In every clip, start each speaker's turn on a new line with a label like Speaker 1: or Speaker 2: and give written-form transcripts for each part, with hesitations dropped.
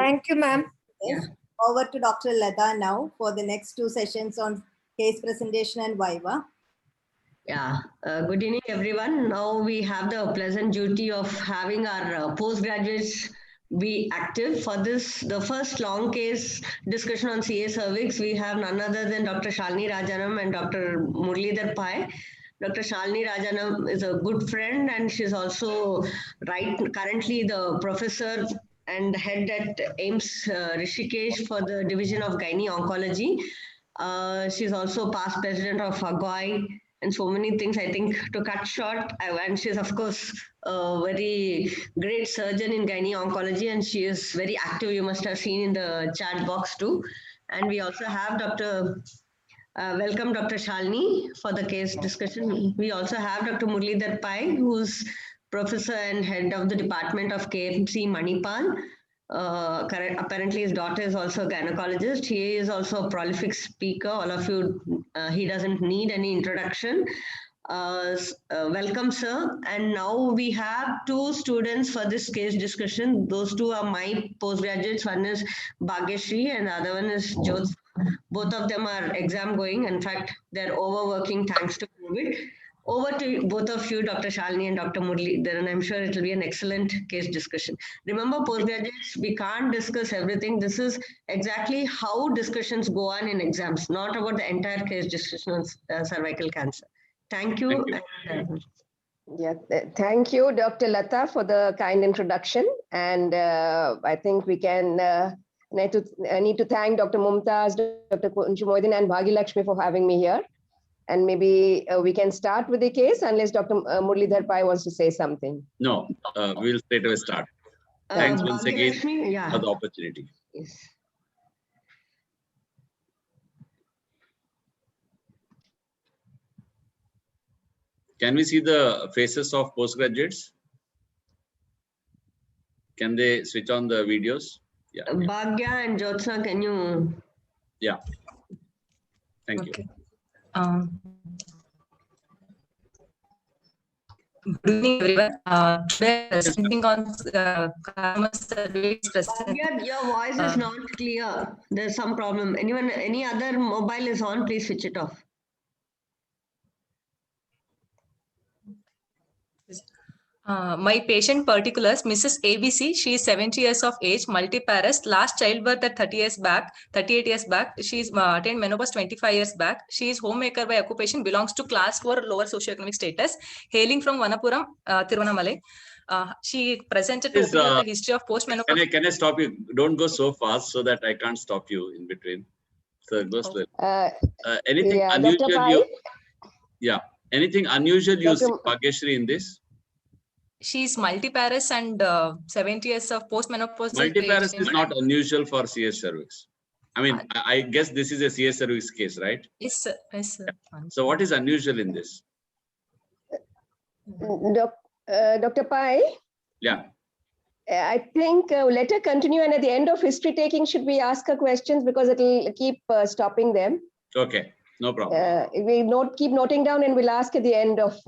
Speaker 1: Thank you, ma'am.
Speaker 2: Yeah.
Speaker 3: Yes. Over to Dr. Lata now for the next 2 sessions on case presentation and viva.
Speaker 2: Yeah, good evening, everyone. Now we have the pleasant duty of having our postgraduates be active for this, the first long case discussion on CA cervix. We have none other than Dr. Shalini Rajanam and Dr. Muralidhar Pai. Dr. Shalini Rajanam is a good friend, and she's also currently the professor and head at AIIMS Rishikesh for the Division of Gynae Oncology. She's also past president of AGOI and so many things. I think to cut short, and she's of course a very great surgeon in gynae oncology, and she is very active. You must have seen in the chat box too. And we also have welcome Dr. Shalini for the case discussion. We also have Dr. Muralidhar Pai, who's professor and head of the department of KMC Manipal. Apparently his daughter is also a gynecologist. He is also a prolific speaker. All of you, he doesn't need any introduction. Welcome, sir. And now we have 2 students for this case discussion. Those 2 are my postgraduates. One is Bhagyashree and the other one is Jyots. Both of them are exam going. In fact, they're overworking thanks to COVID. Over to both of you, Dr. Shalini and Dr. Muralidhar, and I'm sure it will be an excellent case discussion. Remember, postgraduates, we can't discuss everything. This is exactly how discussions go on in exams, not about the entire case discussion on cervical cancer. Thank you.
Speaker 4: Thank you, Dr. Lata, for the kind introduction. And I think we can I need to thank Dr. Mumtaz, Dr. Kunju Moidin, and Bhagyalakshmi for having me here. And maybe we can start with the case unless Dr. Muralidhar Pai wants to say something.
Speaker 5: No, we'll straight away start. Thanks once again for the opportunity.
Speaker 2: Yes.
Speaker 5: Can we see the faces of postgraduates? Can they switch on the videos? Yeah.
Speaker 2: Bhagya and Jyotsna, can you?
Speaker 5: Yeah. Thank you.
Speaker 6: Good evening, everyone. Today, presenting on customer service.
Speaker 2: Your voice is not clear. There's some problem. Any other mobile is on, please switch it off.
Speaker 6: My patient particulars, Mrs. ABC, she is 70 years of age, multiparous, last childbirth at 38 years back. She's attained menopause 25 years back. She is homemaker by occupation, belongs to class 4 lower socioeconomic status, hailing from Vanapuram, Tiruvannamalai. She presented to the history of postmenopause.
Speaker 5: Can I stop you? Don't go so fast so that I can't stop you in between. So go slow. Anything unusual? Anything unusual you see, Bhagyashree, in this?
Speaker 6: She's multiparous and 70 years of postmenopause.
Speaker 5: Multiparous is not unusual for CS cervix. I mean, I guess this is a CS cervix case, right?
Speaker 6: Yes, sir. Yes, sir.
Speaker 5: Yeah. So what is unusual in this?
Speaker 4: Dr. Pai?
Speaker 5: Yeah.
Speaker 4: I think let her continue, and at the end of history taking, should we ask her questions because it will keep stopping them.
Speaker 5: Okay. No problem.
Speaker 4: We keep noting down, and we'll ask at the end of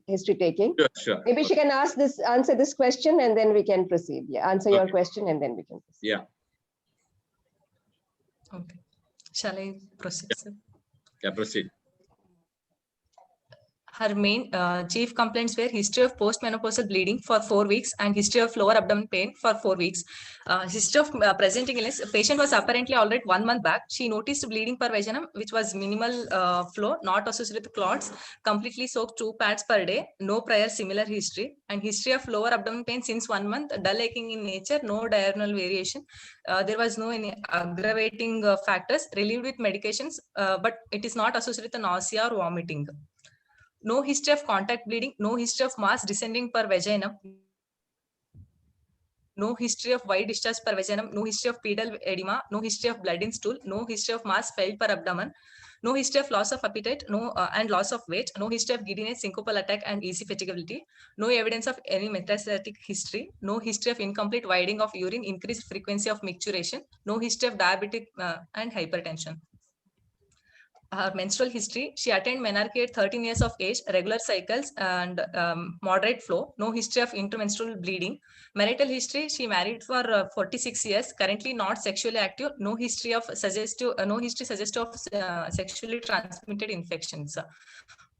Speaker 4: history taking.
Speaker 5: Sure.
Speaker 4: Maybe she can answer this question, and then we can proceed. Yeah, answer your question, and then we can proceed.
Speaker 5: Yeah.
Speaker 6: Okay. Shall I proceed, sir?
Speaker 5: Yeah, proceed.
Speaker 6: Her main chief complaints were history of postmenopausal bleeding for 4 weeks and history of lower abdomen pain for 4 weeks. History of presenting illness. Patient was apparently already 1 month back. She noticed bleeding per vaginum, which was minimal flow, not associated with clots, completely soaked 2 pads per day, no prior similar history, and history of lower abdomen pain since 1 month, dull aching in nature, no diurnal variation. There was no any aggravating factors, relieved with medications, but it is not associated with nausea or vomiting. No history of contact bleeding, no history of mass descending per vaginum, no history of white discharge per vaginum, no history of pedal edema, no history of blood in stool, no history of mass felt per abdomen, no history of loss of appetite, and loss of weight, no history of giddiness, syncopal attack, and easy fatigability, no evidence of any metastatic history, no history of incomplete widening of urine, increased frequency of micturition, no history of diabetic and hypertension. her menstrual history. She attained menarche at 13 years of age, regular cycles and moderate flow, no history of intermenstrual bleeding. Marital history, she married for 46 years, currently not sexually active, no history suggestive of sexually transmitted infections.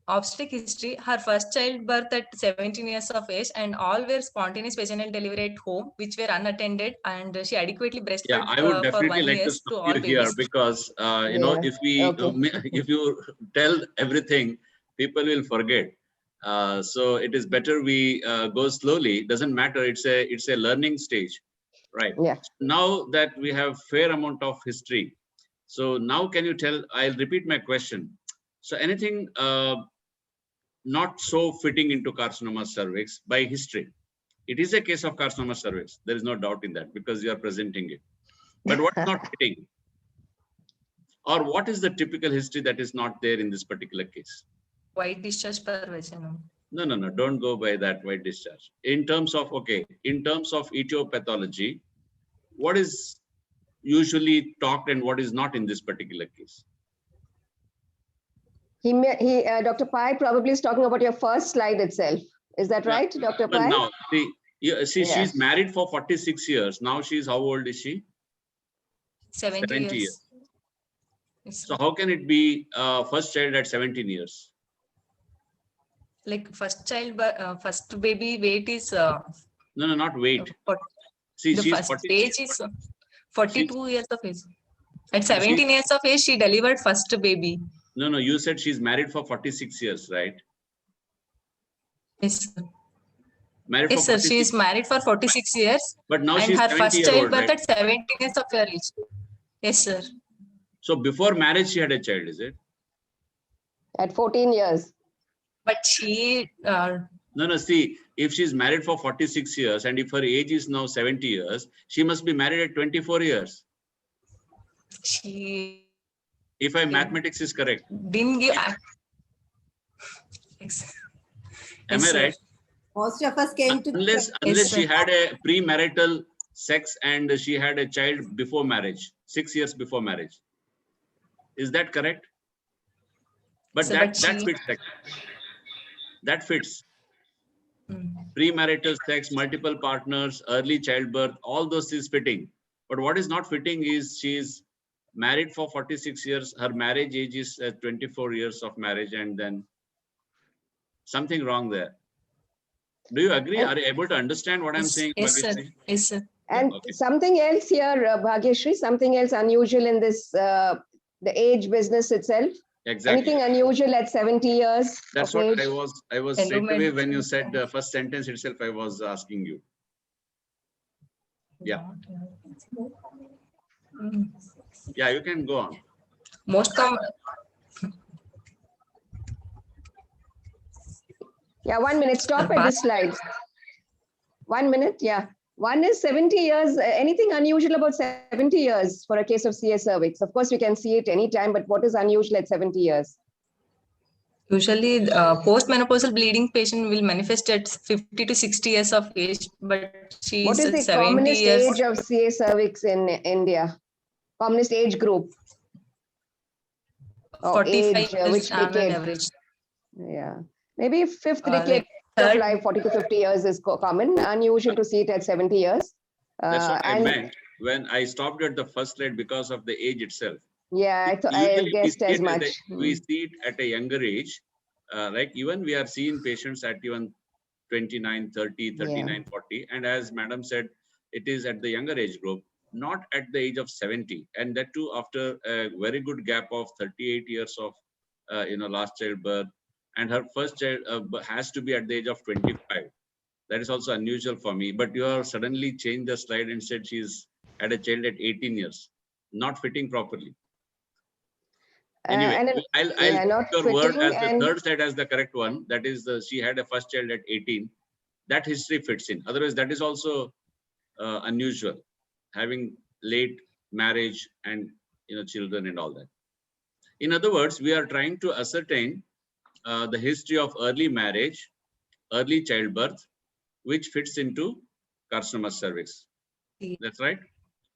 Speaker 6: Obstetric history, her first childbirth at 17 years of age, and all were spontaneous vaginal delivery at home, which were unattended, and she adequately breastfed
Speaker 5: Yeah, I would
Speaker 6: for 1
Speaker 5: definitely like
Speaker 6: year
Speaker 5: to
Speaker 6: to
Speaker 5: stop
Speaker 6: all
Speaker 5: you here
Speaker 6: babies.
Speaker 5: because you know, if we
Speaker 4: Okay.
Speaker 5: if you tell everything, people will forget. So it is better we go slowly. Doesn't matter. It's a learning stage, right?
Speaker 4: Yeah.
Speaker 5: Now that we have fair amount of history, so now can you tell? I'll repeat my question. So anything not so fitting into carcinoma cervix by history. It is a case of carcinoma cervix. There is no doubt in that because you are presenting it. But what's not fitting? Or what is the typical history that is not there in this particular case?
Speaker 6: White discharge per vaginum.
Speaker 5: No, don't go by that white discharge. In terms of, okay, in terms of etiology, what is usually talked and what is not in this particular case?
Speaker 4: Dr. Pai probably is talking about your first slide itself. Is that right, Dr. Pai?
Speaker 5: Now, she's married for 46 years. Now she's, how old is she?
Speaker 6: 70 years. Yes.
Speaker 5: So how can it be first child at 17 years?
Speaker 6: Like first child, first baby weight is...
Speaker 5: No, not weight. See,
Speaker 6: the first age is 42 years of age. At 17 years of age, she delivered first baby.
Speaker 5: No, you said she's married for 46 years, right?
Speaker 6: Yes, sir.
Speaker 5: Married
Speaker 6: yes, sir. She is married for 46 years.
Speaker 5: But now
Speaker 6: and
Speaker 5: she's
Speaker 6: her first child birth
Speaker 5: right?
Speaker 6: at 17 years of her age. Yes, sir.
Speaker 5: So before marriage, she had a child, is it?
Speaker 4: At 14 years.
Speaker 6: But she...
Speaker 5: No, see, if she's married for 46 years and if her age is now 70 years, she must be married at 24 years. If my mathematics is correct.
Speaker 6: Didn't give...
Speaker 5: Am I right?
Speaker 3: Most of us came to...
Speaker 5: Unless she had a premarital sex and she had a child before marriage, 6 years before marriage. Is that correct? But that fits. That fits. Premarital sex, multiple partners, early childbirth, all those is fitting. But what is not fitting is she is married for 46 years. Her marriage age is 24 years of marriage, and then something wrong there. Do you agree? Are you able to understand what I'm saying?
Speaker 6: Yes, sir. Yes, sir.
Speaker 4: And something else here, Bhagyashree, something else unusual in this, the age business itself.
Speaker 5: Exactly.
Speaker 4: Anything unusual at 70 years?
Speaker 5: That's what I was straight away when you said the first sentence itself, I was asking you. Yeah. Yeah, you can go on.
Speaker 6: Most common.
Speaker 4: Yeah, 1 minute. Stop at this slide. 1 minute. Yeah. One is 70 years. Anything unusual about 70 years for a case of CA cervix? Of course, we can see it anytime, but what is unusual at 70 years?
Speaker 6: Usually, postmenopausal bleeding patient will manifest at 50 to 60 years of age, but she
Speaker 4: what is the
Speaker 6: 70
Speaker 4: commonest
Speaker 6: years.
Speaker 4: Age of CA cervix in India? Commonest age group?
Speaker 6: 45
Speaker 4: age,
Speaker 6: years
Speaker 4: which decade?
Speaker 6: average.
Speaker 4: Yeah, maybe fifth decade
Speaker 6: like
Speaker 4: of life, 40 to 50 years is common. Unusual to see it at 70 years.
Speaker 5: That's what I meant when I stopped at the first slide because of the age itself.
Speaker 4: Yeah, I guessed as much.
Speaker 5: We see it at a younger age. Like even we are seeing patients at even 29, 30, 39, 40. And as Madam said, it is at the younger age group, not at the age of 70. And that too after a very good gap of 38 years of last childbirth. And her first child has to be at the age of 25. That is also unusual for me. But you have suddenly changed the slide and said she's had a child at 18 years, not fitting properly. Anyway, I'll put your word as the third slide as the correct one. That is, she had a first child at 18. That history fits in. Otherwise, that is also unusual, having late marriage and children and all that. In other words, we are trying to ascertain the history of early marriage, early childbirth, which fits into carcinoma cervix. That's right.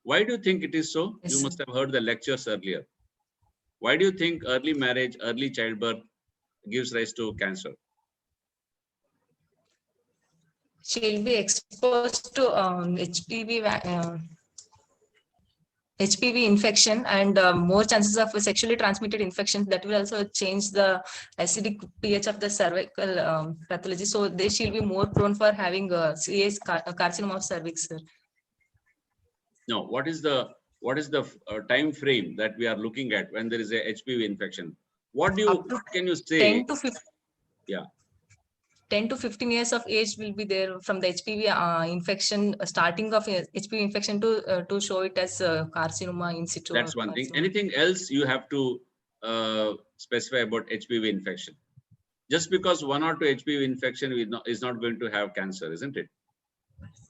Speaker 5: Why do you think it is so?
Speaker 6: Yes,
Speaker 5: you must have heard the lectures earlier. Why do you think early marriage, early childbirth gives rise to cancer?
Speaker 6: She'll be exposed to HPV infection and more chances of sexually transmitted infections. That will also change the acidic pH of the cervical pathology. So she'll be more prone for having carcinoma of cervix, sir.
Speaker 5: No, what is the time frame that we are looking at when there is a HPV infection? What can you say?
Speaker 6: 10 to 15.
Speaker 5: Yeah.
Speaker 6: 10 to 15 years of age will be there from the HPV infection, starting of HPV infection to show it as carcinoma in situ.
Speaker 5: That's one thing. Anything else you have to specify about HPV infection? Just because 1 or 2 HPV infection is not going to have cancer, isn't it?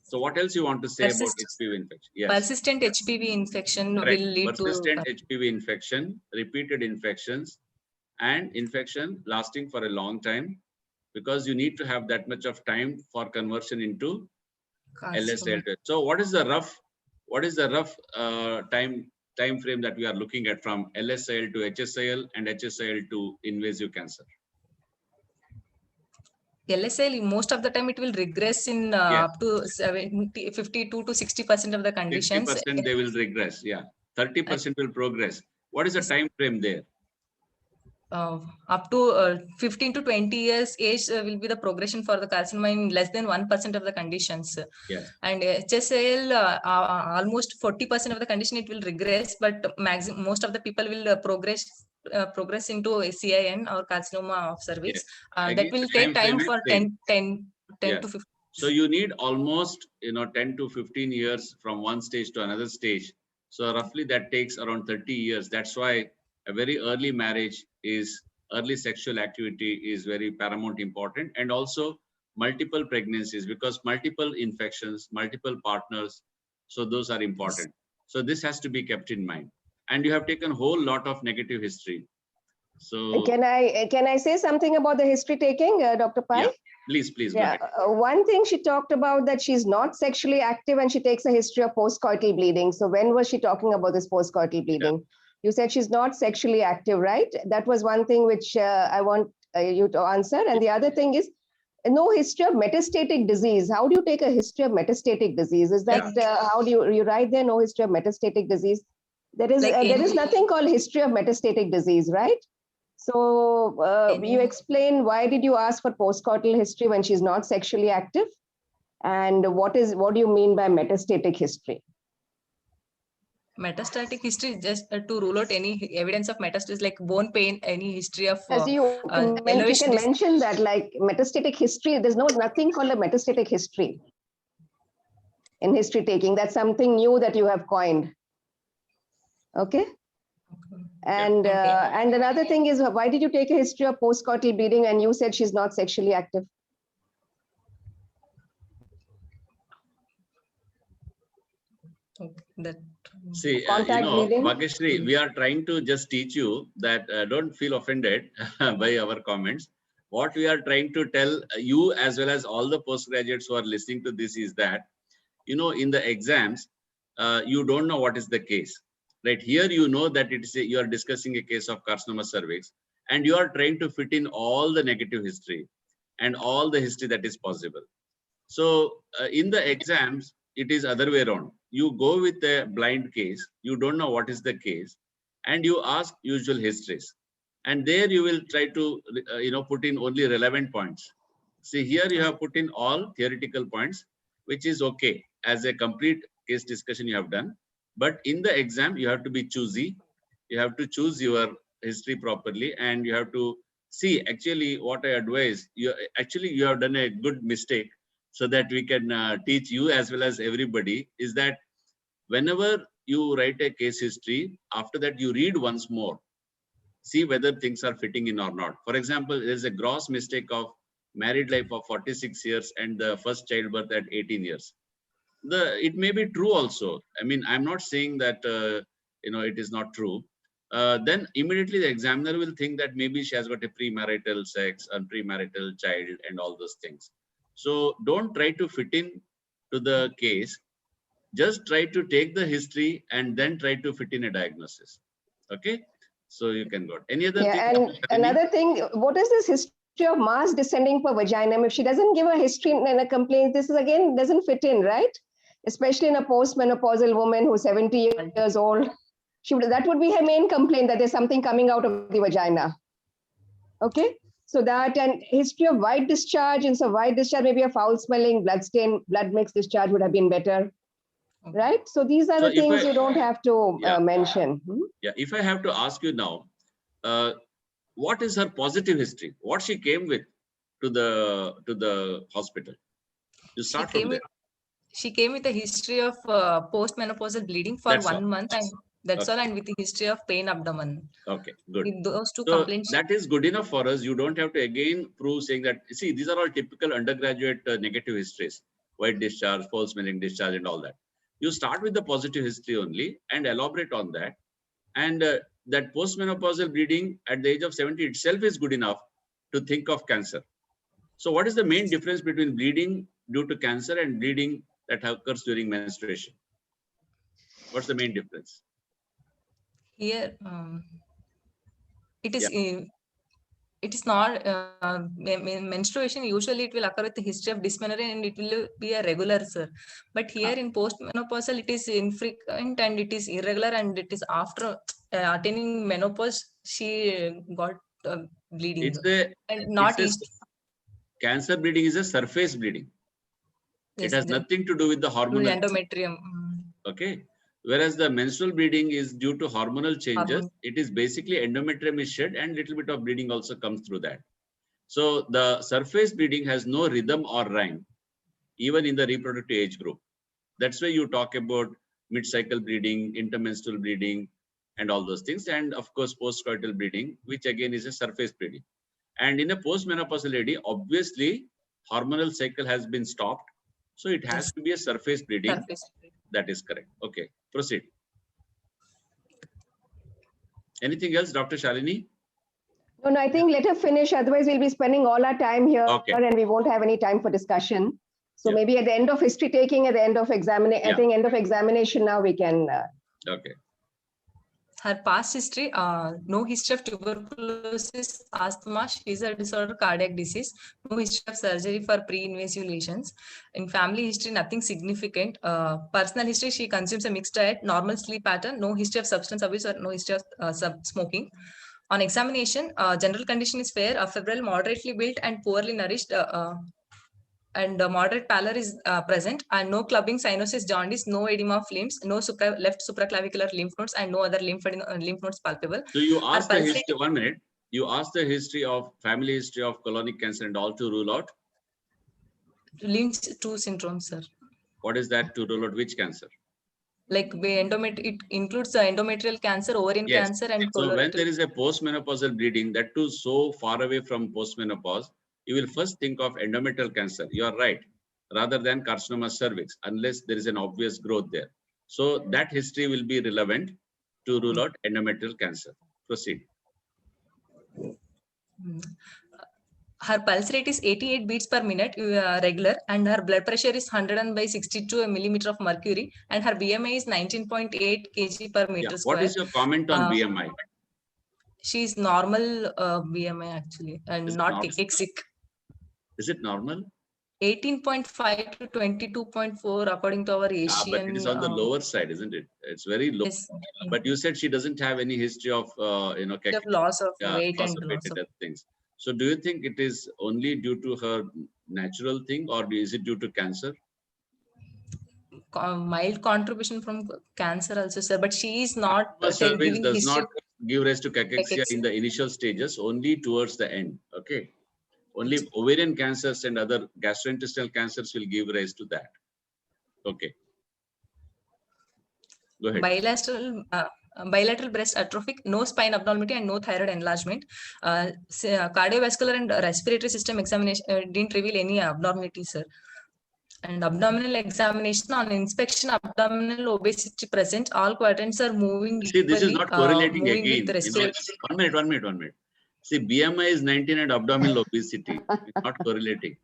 Speaker 5: So what else you want to say about HPV infection? Yes.
Speaker 6: Persistent HPV infection will lead to
Speaker 5: persistent HPV infection, repeated infections, and infection lasting for a long time, because you need to have that much of time for conversion into LSAL. So what is the rough time frame that we are looking at from LSAL to HSIL and HSIL to invasive cancer?
Speaker 6: LSAL, most of the time it will regress in up to 52 to 60% of the conditions.
Speaker 5: 50% they will regress, yeah. 30% will progress. What is the time frame there?
Speaker 6: Up to 15 to 20 years age will be the progression for the carcinoma in less than 1% of the conditions.
Speaker 5: Yes.
Speaker 6: And HSIL, almost 40% of the condition it will regress, but most of the people will progress into a CIN or carcinoma of cervix. That will take time for 10 to 15.
Speaker 5: So you need almost 10 to 15 years from one stage to another stage. So roughly that takes around 30 years. That's why a very early marriage early sexual activity is very paramount important, and also multiple pregnancies, because multiple infections, multiple partners, so those are important. So this has to be kept in mind. And you have taken a whole lot of negative history. So
Speaker 4: can I say something about the history taking, Dr. Pai?
Speaker 5: Yeah, please.
Speaker 4: Yeah, one thing she talked about that she's not sexually active and she takes a history of postcoital bleeding. So when was she talking about this postcoital bleeding? Yeah. You said she's not sexually active, right? That was one thing which I want you to answer. And the other thing is, no history of metastatic disease. How do you take a history of metastatic disease? Is that how do you write there? No history of metastatic disease. There is nothing called history of metastatic disease, right? So you explain, why did you ask for postcoital history when she's not sexually active? And what do you mean by metastatic history?
Speaker 6: Metastatic history is just to rule out any evidence of metastasis, like bone pain, any history of
Speaker 4: you can mention that, like metastatic history, there's nothing called a metastatic history in history taking. That's something new that you have coined. Okay. And and another thing is, why did you take a history of postcoital bleeding and you said she's not sexually active?
Speaker 5: See, Bhagyashree, we are trying to just teach you that don't feel offended by our comments. What we are trying to tell you, as well as all the postgraduates who are listening to this, is that, in the exams, you don't know what is the case. Right here, you know that you are discussing a case of carcinoma cervix, and you are trying to fit in all the negative history and all the history that is possible. So in the exams, it is other way around. You go with a blind case, you don't know what is the case, and you ask usual histories. And there you will try to put in only relevant points. See, here you have put in all theoretical points, which is okay. As a complete case discussion you have done. But in the exam, you have to be choosy. You have to choose your history properly, and you have to see actually what I advise. You have done a good mistake, so that we can teach you as well as everybody, is that whenever you write a case history, after that you read once more, see whether things are fitting in or not. For example, there is a gross mistake of married life of 46 years and the first childbirth at 18 years. It may be true also. I mean, I'm not saying that it is not true. Then immediately the examiner will think that maybe she has got a premarital sex and premarital child and all those things. So don't try to fit in to the case. Just try to take the history and then try to fit in a diagnosis. Okay. So you can go. Any other
Speaker 4: Yeah,
Speaker 5: thing?
Speaker 4: and another thing, what is this history of mass descending per vagina? If she doesn't give a history and a complaint, this is again doesn't fit in, right? Especially in a postmenopausal woman who's 70 years old. That would be her main complaint, that there's something coming out of the vagina. Okay, so that, and history of white discharge, and so white discharge, maybe a foul smelling, blood stain, blood mixed discharge would have been better, right? So these are
Speaker 5: So
Speaker 4: the things you don't have to
Speaker 5: Yeah.
Speaker 4: mention.
Speaker 5: Yeah, if I have to ask you now, what is her positive history? What she came with to the hospital? You start from there.
Speaker 6: She came with a history of postmenopausal bleeding for
Speaker 5: That's
Speaker 6: 1
Speaker 5: all.
Speaker 6: month, and that's
Speaker 5: Okay.
Speaker 6: all, and with the history of pain abdomen.
Speaker 5: Okay, good.
Speaker 6: With those two
Speaker 5: So
Speaker 6: complaints,
Speaker 5: that is good enough for us. You don't have to again prove saying that, see, these are all typical undergraduate negative histories, white discharge, false smelling discharge and all that. You start with the positive history only and elaborate on that. And that postmenopausal bleeding at the age of 70 itself is good enough to think of cancer. So what is the main difference between bleeding due to cancer and bleeding that occurs during menstruation? What's the main difference?
Speaker 6: here it is it is not menstruation. Usually it will occur with the history of dysmenorrhea and it will be a regular, sir. But here in postmenopausal, it is infrequent and it is irregular, and it is after attaining menopause, she got bleeding. And not
Speaker 5: cancer bleeding is a surface bleeding. It has nothing to do with the hormonal
Speaker 6: endometrium.
Speaker 5: Okay. Whereas the menstrual bleeding is due to hormonal changes. It is basically endometrium is shed and little bit of bleeding also comes through that. So the surface bleeding has no rhythm or rhyme, even in the reproductive age group. That's why you talk about mid-cycle bleeding, intermenstrual bleeding, and all those things. And of course, postcoital bleeding, which again is a surface bleeding. And in a postmenopausal lady, obviously, hormonal cycle has been stopped. So it has to be a surface bleeding. That is correct. Okay, proceed. Anything else, Dr. Shalini?
Speaker 4: No, I think let her finish. Otherwise, we'll be spending all our time here and we won't have any time for discussion. So maybe at the end of history taking, at the end of examination, I think end of examination now we can.
Speaker 5: Okay.
Speaker 6: Her past history, no history of tuberculosis, asthma, seizure disorder, cardiac disease, no history of surgery for pre-invasive lesions. In family history, nothing significant. Personal history, she consumes a mixed diet, normal sleep pattern, no history of substance abuse or no history of smoking. On examination, general condition is fair, febrile, moderately built and poorly nourished, and moderate pallor is present, and no clubbing, cyanosis, jaundice, no edema of limbs, no left supraclavicular lymph nodes, and no other lymph nodes palpable.
Speaker 5: So you asked the history, 1 minute, you asked the history of family history of colonic cancer and all to rule out?
Speaker 6: Lynch 2 syndrome, sir.
Speaker 5: What is that to rule out which cancer?
Speaker 6: Like it includes the endometrial cancer, ovarian cancer, and
Speaker 5: so when there is a postmenopausal bleeding, that too so far away from postmenopause, you will first think of endometrial cancer. You are right, rather than carcinoma cervix, unless there is an obvious growth there. So that history will be relevant to rule out endometrial cancer. Proceed.
Speaker 6: Her pulse rate is 88 beats per minute, regular, and her blood pressure is 100/62 millimeter of mercury, and her BMI is 19.8 kg per meter square.
Speaker 5: What is your comment on BMI?
Speaker 6: She is normal BMI actually, and not sick.
Speaker 5: Is it normal?
Speaker 6: 18.5 to 22.4 according to our Asian.
Speaker 5: But it is on the lower side, isn't it? It's very low. Yes. But you said she doesn't have any history of
Speaker 6: loss of weight and loss of
Speaker 5: things. So do you think it is only due to her natural thing, or is it due to cancer?
Speaker 6: Mild contribution from cancer also, sir. But she is not.
Speaker 5: Cervix does not give rise to cachexia in the initial stages, only towards the end. Okay. Only ovarian cancers and other gastrointestinal cancers will give rise to that. Okay. Go ahead.
Speaker 6: Bilateral breast atrophic, no spine abnormality, and no thyroid enlargement. Cardiovascular and respiratory system examination didn't reveal any abnormality, sir. And abdominal examination, on inspection, abdominal obesity present. All quadrants are moving.
Speaker 5: See, this is not correlating again. 1 minute. See, BMI is 19 and abdominal obesity. It's not correlating.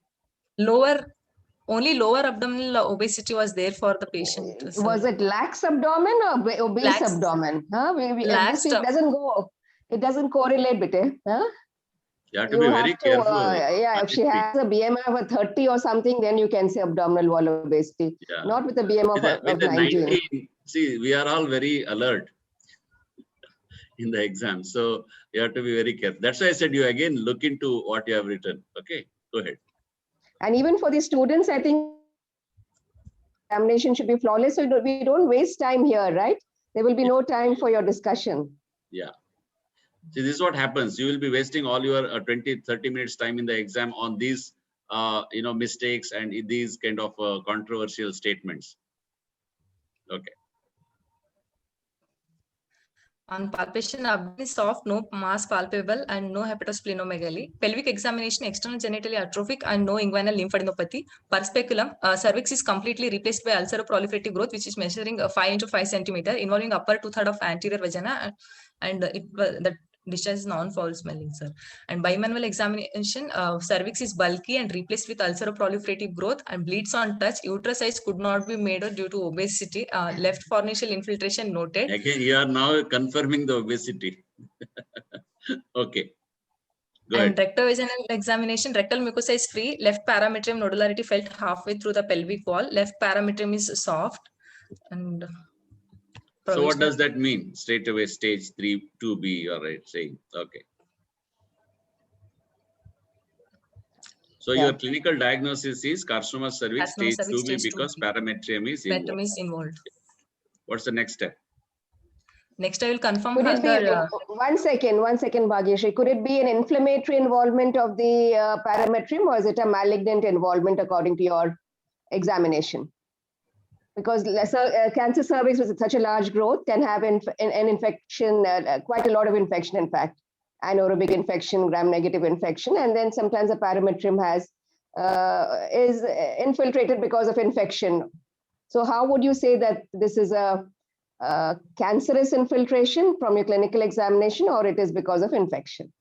Speaker 6: Only lower abdominal obesity was there for the patient.
Speaker 4: Was it lax abdomen or obese abdomen? Huh? It doesn't go. It doesn't correlate, bete. Huh?
Speaker 5: You have to be very
Speaker 4: to,
Speaker 5: careful.
Speaker 4: yeah, if she has a BMI of a 30 or something, then you can say abdominal wall obesity.
Speaker 5: Yeah.
Speaker 4: Not with a BMI
Speaker 5: With
Speaker 4: of
Speaker 5: the
Speaker 4: 19.
Speaker 5: 19, see, we are all very alert in the exam. So you have to be very careful. That's why I said you again look into what you have written. Okay, go ahead.
Speaker 4: And even for the students, I think examination should be flawless. So we don't waste time here, right? There will be no time for your discussion.
Speaker 5: Yeah. See, this is what happens. You will be wasting all your 20, 30 minutes time in the exam on these, mistakes and these kind of controversial statements. Okay.
Speaker 6: On palpation, abdomen is soft, no mass palpable, and no hepatosplenomegaly. Pelvic examination, external genitally atrophic and no inguinal lymphadenopathy. Per speculum, cervix is completely replaced by ulceroproliferative growth, which is measuring 5 into 5 centimeter, involving upper 2/3 of anterior vagina, and the discharge is non-foul smelling, sir. And bimanual examination, cervix is bulky and replaced with ulceroproliferative growth and bleeds on touch. Uterus size could not be made out due to obesity. Left fornical infiltration noted.
Speaker 5: Again, you are now confirming the obesity. Okay. Go
Speaker 6: And
Speaker 5: ahead.
Speaker 6: rectovaginal examination, rectal mucosa is free. Left parametrium nodularity felt halfway through the pelvic wall. Left parametrium is soft. And
Speaker 5: So what does that mean? Straight away, stage 3, 2B, you are right saying. Okay. So your clinical diagnosis is carcinoma cervix stage 2B because parametrium is
Speaker 6: involved.
Speaker 5: What's the next step?
Speaker 6: Next, I will confirm.
Speaker 4: Could it be, one second, Bhagyashree. Could it be an inflammatory involvement of the parametrium, or is it a malignant involvement according to your examination? Because cancer cervix with such a large growth can have an infection, quite a lot of infection, in fact, anaerobic infection, gram-negative infection, and then sometimes the parametrium is infiltrated because of infection. So how would you say that this is a cancerous infiltration from your clinical examination, or it is because of infection?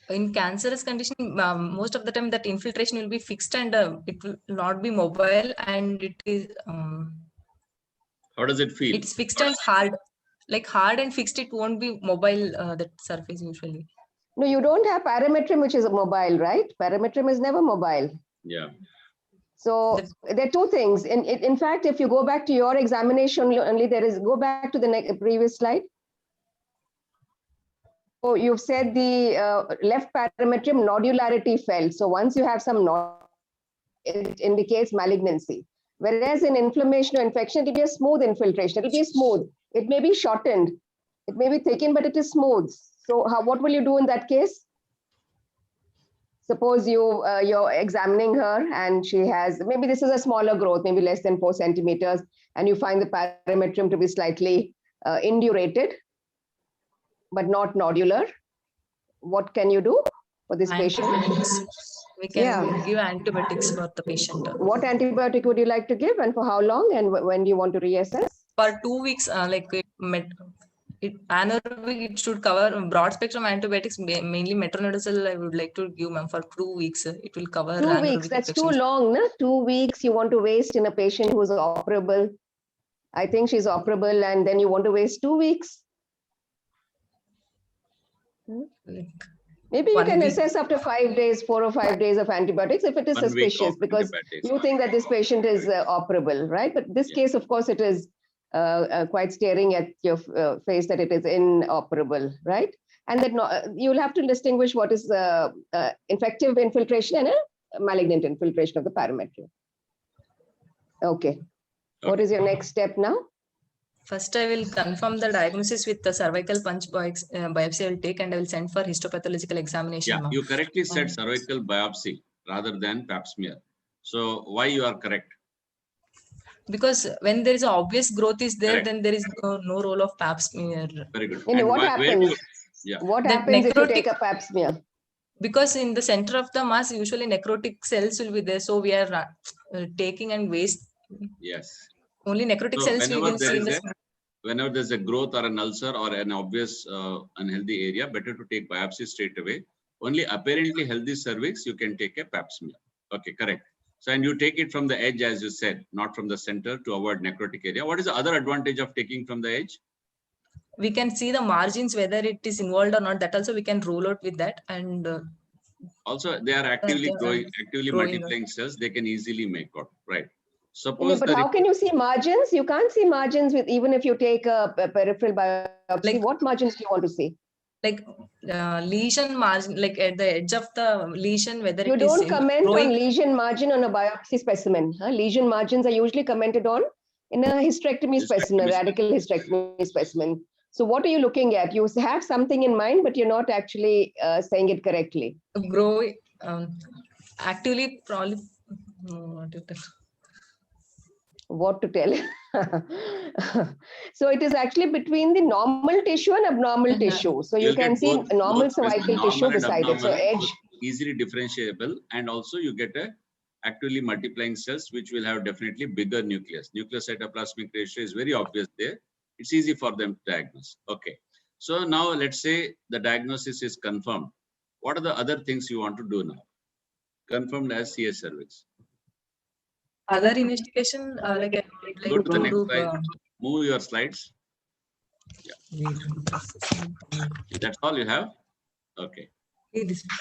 Speaker 6: In cancerous condition, most of the time that infiltration will be fixed and it will not be mobile, and it is.
Speaker 5: How does it feel?
Speaker 6: It's fixed and hard, like hard and fixed. It won't be mobile. That surface usually.
Speaker 4: No, you don't have parametrium, which is mobile, right? Parametrium is never mobile.
Speaker 5: Yeah.
Speaker 4: So there are two things. In fact, if you go back to your examination, only go back to the previous slide. So you've said the left parametrium nodularity felt. So once you have some it indicates malignancy. Whereas in inflammation or infection, it will be a smooth infiltration. It will be smooth. It may be shortened. It may be thickened, but it is smooth. So what will you do in that case? Suppose you're examining her and she has, maybe this is a smaller growth, maybe less than 4 centimeters, and you find the parametrium to be slightly indurated, but not nodular. What can you do for this patient?
Speaker 6: We can give antibiotics for the patient.
Speaker 4: What antibiotic would you like to give, and for how long, and when do you want to reassess?
Speaker 6: For 2 weeks, anaerobic, it should cover broad spectrum antibiotics, mainly metronidazole. I would like to give, ma'am, for 2 weeks. It will cover
Speaker 4: 2 weeks. That's too long, no? 2 weeks you want to waste in a patient who is operable. I think she's operable, and then you want to waste 2 weeks. Maybe you can assess after 5 days, 4 or 5 days of antibiotics if it is suspicious, because you think that this patient is operable, right? But this case, of course, it is quite staring at your face that it is inoperable, right? And that you'll have to distinguish what is infective infiltration and a malignant infiltration of the parametrium. Okay. What is your next step now?
Speaker 6: First, I will confirm the diagnosis with the cervical punch biopsy I will take, and I will send for histopathological examination.
Speaker 5: Yeah, you correctly said cervical biopsy rather than pap smear. So why you are correct?
Speaker 6: Because when there is an obvious growth is there, then there is no role of pap smear.
Speaker 5: Very good.
Speaker 4: What happens? What happens if you take a pap smear?
Speaker 6: Because in the center of the mass, usually necrotic cells will be there. So we are taking and waste.
Speaker 5: Yes.
Speaker 6: Only necrotic cells we will see in the.
Speaker 5: Whenever there's a growth or an ulcer or an obvious unhealthy area, better to take biopsy straight away. Only apparently healthy cervix, you can take a pap smear. Okay, correct. So, and you take it from the edge, as you said, not from the center, to avoid necrotic area. What is the other advantage of taking from the edge?
Speaker 6: we can see the margins, whether it is involved or not. That also we can rule out with that. And
Speaker 5: also they are actively growing, actively
Speaker 6: growing.
Speaker 5: multiplying cells. They can easily make out, right?
Speaker 4: No,
Speaker 5: Suppose
Speaker 4: but
Speaker 5: the
Speaker 4: how can you see margins? You can't see margins with even if you take a peripheral biopsy.
Speaker 6: Like-
Speaker 4: What margins do you want to see?
Speaker 6: Like lesion margin, like at the edge of the lesion, whether
Speaker 4: You
Speaker 6: it is
Speaker 4: don't comment
Speaker 6: growing.
Speaker 4: on lesion margin on a biopsy specimen. Huh? Lesion margins are usually commented on in a hysterectomy specimen, a
Speaker 5: Hysterectomy
Speaker 4: radical hysterectomy specimen. So what are you looking at? You have something in mind, but you're not actually saying it correctly.
Speaker 6: Growing actively, probably what to tell.
Speaker 4: What to tell? So it is actually between the normal tissue and abnormal tissue. So you
Speaker 5: You'll
Speaker 4: can
Speaker 5: get
Speaker 4: see
Speaker 5: both
Speaker 4: normal
Speaker 5: specimen,
Speaker 4: cervical
Speaker 5: normal
Speaker 4: tissue
Speaker 5: and
Speaker 4: beside it. So
Speaker 5: abnormal,
Speaker 4: edge.
Speaker 5: both easily differentiable, and also you get a actively multiplying cells which will have definitely bigger nucleus. Nucleocytoplasmic ratio is very obvious there. It's easy for them to diagnose. Okay. So now let's say the diagnosis is confirmed. What are the other things you want to do now? Confirmed as CS cervix.
Speaker 6: Other investigation, like I would like
Speaker 5: Go to the next
Speaker 6: do,
Speaker 5: slide. Move your slides. That's all you have? Okay.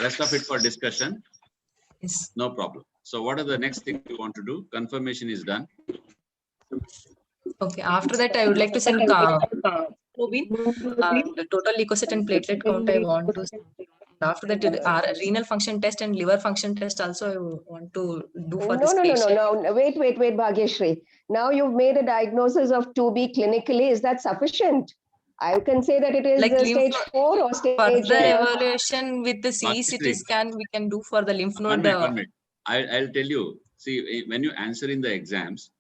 Speaker 5: Rest of it for discussion.
Speaker 6: Yes.
Speaker 5: No problem. So what are the next things you want to do? Confirmation is done.
Speaker 6: Okay. After that, I would like to send hemoglobin, the total leukocyte and platelet count I want to. After that, our renal function test and liver function test also I want to do for this patient.
Speaker 4: No. Wait, Bhagyashree. Now you've made a diagnosis of 2B clinically. Is that sufficient? I can say that it is
Speaker 6: Like
Speaker 4: stage 4 or stage.
Speaker 6: Further evaluation with the CT scan we can do for the lymph node.
Speaker 5: 1 minute. I'll tell you. See, when you answer in the exams,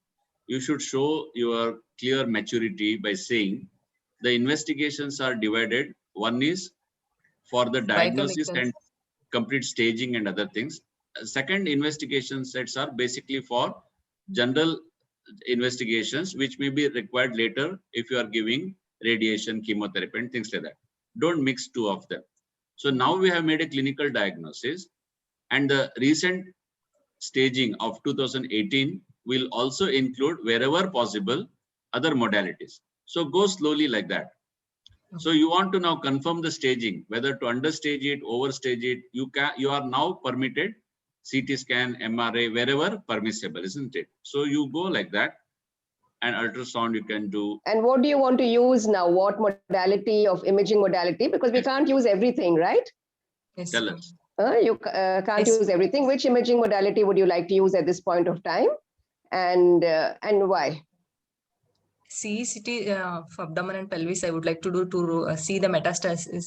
Speaker 5: you should show your clear maturity by saying the investigations are divided. One is for the diagnosis and complete staging and other things. Second, investigation sets are basically for general investigations, which may be required later if you are giving radiation, chemotherapy, and things like that. Don't mix two of them. So now we have made a clinical diagnosis, and the recent staging of 2018 will also include, wherever possible, other modalities. So go slowly like that. So you want to now confirm the staging, whether to understage it, overstage it. You are now permitted CT scan, MRI, wherever permissible, isn't it? So you go like that, and ultrasound you can do.
Speaker 4: And what do you want to use now? What modality of imaging modality? Because we can't use everything, right?
Speaker 6: Yes.
Speaker 5: Tell us.
Speaker 4: You can't use everything. Which imaging modality would you like to use at this point of time, and why?
Speaker 6: CT for abdomen and pelvis, I would like to do to see the metastasis,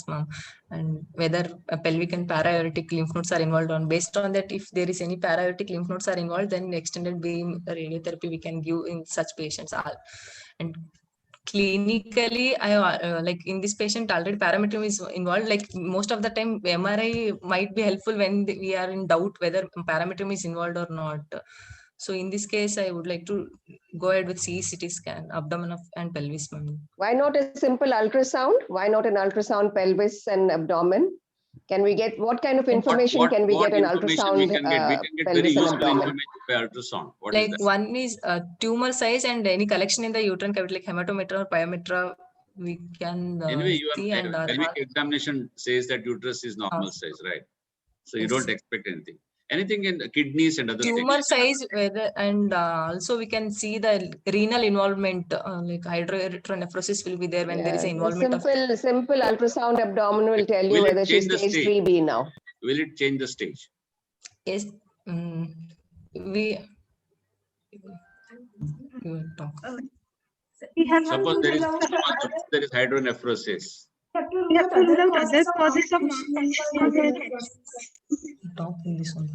Speaker 6: and whether pelvic and para-aortic lymph nodes are involved. On based on that, if there is any para-aortic lymph nodes are involved, then extended beam radiotherapy we can give in such patients. And clinically, I like in this patient already parametrium is involved. Like most of the time, MRI might be helpful when we are in doubt whether parametrium is involved or not. So in this case, I would like to go ahead with CT scan, abdomen and pelvis.
Speaker 4: Why not a simple ultrasound? Why not an ultrasound pelvis and abdomen? Can we get what kind of information can we get an ultrasound?
Speaker 5: We can get very useful information by ultrasound. What
Speaker 6: like
Speaker 5: is that?
Speaker 6: One is tumor size and any collection in the uterine cavity, like hematometra or pyometra. We can
Speaker 5: anyway,
Speaker 6: see and
Speaker 5: pelvic examination says that uterus is normal size, right? So you don't expect anything. Anything in the kidneys and other
Speaker 6: tumor
Speaker 5: things.
Speaker 6: size, whether and also we can see the renal involvement, like hydroerythronephrosis will be there when there is an involvement
Speaker 4: simple ultrasound abdomen will tell you whether she's stage 3B now.
Speaker 5: Will it change the stage?
Speaker 6: Yes. We will talk.
Speaker 5: Suppose there is hydronephrosis.
Speaker 1: We have to rule out other causes of
Speaker 6: Talk in this one.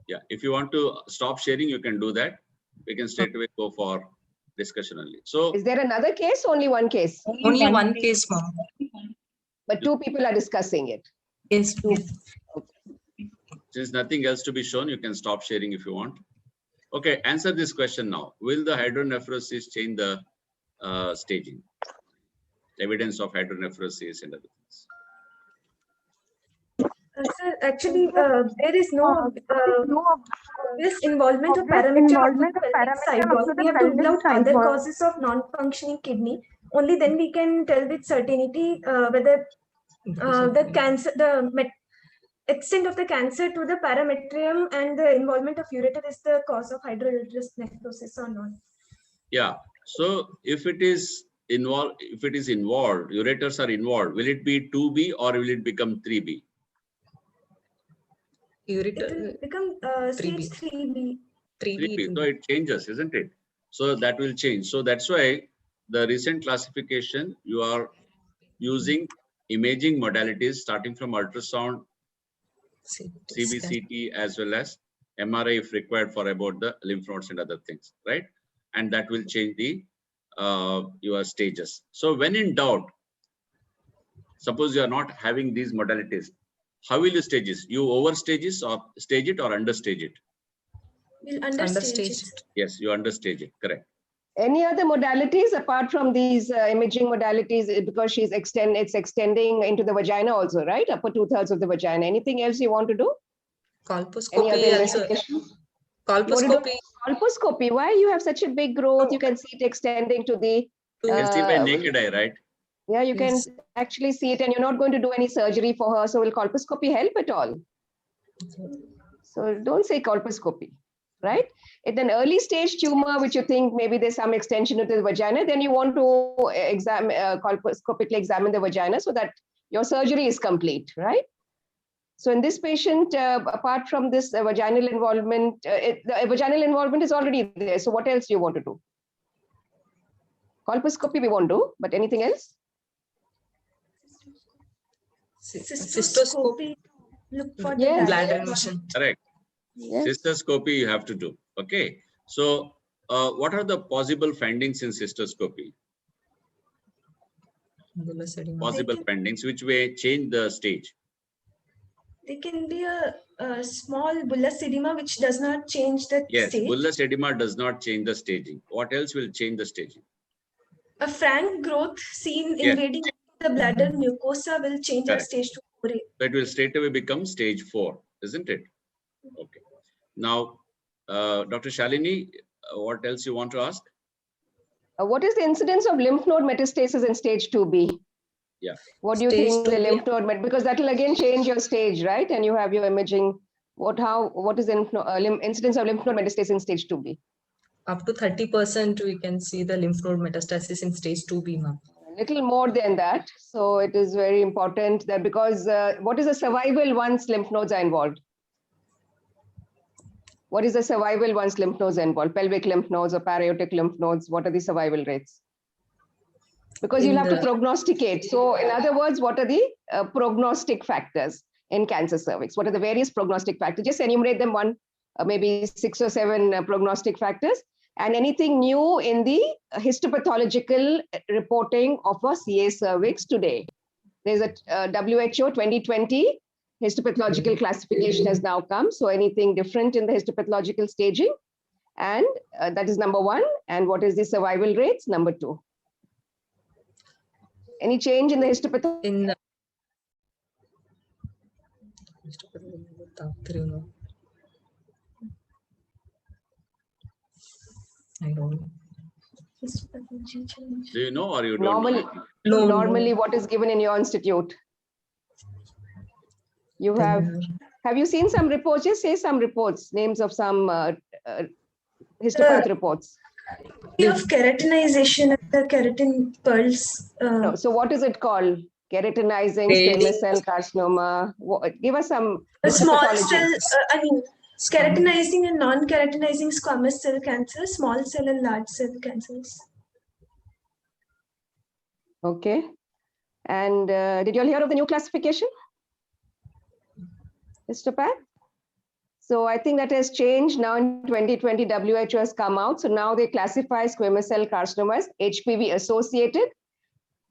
Speaker 5: Yeah, if you want to stop sharing, you can do that. We can straight away go for discussion only. So,
Speaker 4: is there another case? Only one case.
Speaker 6: Only one case, ma'am.
Speaker 4: But two people are discussing it.
Speaker 6: Yes, two.
Speaker 5: Since nothing else to be shown, you can stop sharing if you want. Okay, answer this question now. Will the hydronephrosis change the staging? Evidence of hydronephrosis and other things.
Speaker 1: Sir, actually, there is no obvious involvement of parametrium of the pelvic sidewall. We have to rule out other causes of non-functioning kidney. Only then we can tell with certainty whether the cancer, extent of the cancer to the parametrium and the involvement of ureter is the cause of hydrouterus necrosis or not.
Speaker 5: Yeah. So if it is involved, ureters are involved, will it be 2B or will it become 3B?
Speaker 1: It will become stage 3B.
Speaker 5: 3B. So it changes, isn't it? So that will change. So that's why the recent classification, you are using imaging modalities starting from ultrasound, CBCT, as well as MRI if required for about the lymph nodes and other things, right? And that will change the your stages. So when in doubt, suppose you are not having these modalities, how will you stage this? You overstage it or stage it or understage it?
Speaker 1: We'll understage it.
Speaker 5: Yes, you understage it, correct.
Speaker 4: Any other modalities apart from these imaging modalities, because it's extending into the vagina also, right? Upper 2/3 of the vagina. Anything else you want to do? Any other
Speaker 6: Colposcopy also.
Speaker 4: investigation?
Speaker 6: Colposcopy.
Speaker 4: Colposcopy. Why you have such a big growth? You can see it extending to the.
Speaker 5: You can see by naked eye, right?
Speaker 4: Yeah, you can actually see it, and you're not going to do any surgery for her. So will colposcopy help at all? So don't say colposcopy, right? It's an early stage tumor, which you think maybe there's some extension into the vagina, then you want to colposcopically examine the vagina so that your surgery is complete, right? So in this patient, apart from this vaginal involvement, the vaginal involvement is already there. So what else do you want to do? Colposcopy we won't do, but anything else?
Speaker 1: Cystoscopy. Look for the
Speaker 4: Yes.
Speaker 6: Bladder motion.
Speaker 5: Correct.
Speaker 4: Yes.
Speaker 5: Cystoscopy you have to do. Okay. So what are the possible findings in cystoscopy? Possible findings which may change the stage.
Speaker 1: There can be a small bullous edema which does not change the
Speaker 5: Yes,
Speaker 1: stage.
Speaker 5: bullous edema does not change the staging. What else will change the staging?
Speaker 1: A frank growth seen
Speaker 5: Yes.
Speaker 1: invading the bladder mucosa will change our
Speaker 5: Correct.
Speaker 1: stage to 4A.
Speaker 5: So it will straight away become stage 4, isn't it? Okay. Now, Dr. Shalini, what else you want to ask?
Speaker 4: What is the incidence of lymph node metastasis in stage 2B?
Speaker 5: Yeah.
Speaker 4: What do you
Speaker 6: Stage
Speaker 4: think the
Speaker 6: 2B.
Speaker 4: lymph node, because that will again change your stage, right? And you have your imaging. What is the incidence of lymph node metastasis in stage 2B?
Speaker 6: Up to 30% we can see the lymph node metastasis in stage 2B, ma'am.
Speaker 4: A little more than that. So it is very important that because what is the survival once lymph nodes are involved? What is the survival once lymph nodes are involved? Pelvic lymph nodes or paraaortic lymph nodes? What are the survival rates? Because you'll have to prognosticate. So in other words, what are the prognostic factors in cancer cervix? What are the various prognostic factors? Just enumerate them, maybe 6 or 7 prognostic factors. And anything new in the histopathological reporting of a CA cervix today. There's a WHO 2020 histopathological classification has now come. So anything different in the histopathological staging? And that is number 1. And what is the survival rates? Number 2. Any change in the histopathology?
Speaker 6: I don't know.
Speaker 5: Do you know or you don't know?
Speaker 4: Normally what is given in your institute? You have you seen some reports? Just say some reports, names of some histopath reports.
Speaker 1: Of keratinization of the keratin pearls.
Speaker 4: No, so what is it called? Keratinizing squamous cell carcinoma. Give us some
Speaker 1: A small
Speaker 4: histopathology.
Speaker 1: cell, keratinizing and non-keratinizing squamous cell cancer, small cell and large cell cancers.
Speaker 4: Okay. And did you all hear of the new classification? Histopath? So I think that has changed now in 2020. WHO has come out. So now they classify squamous cell carcinoma as HPV associated,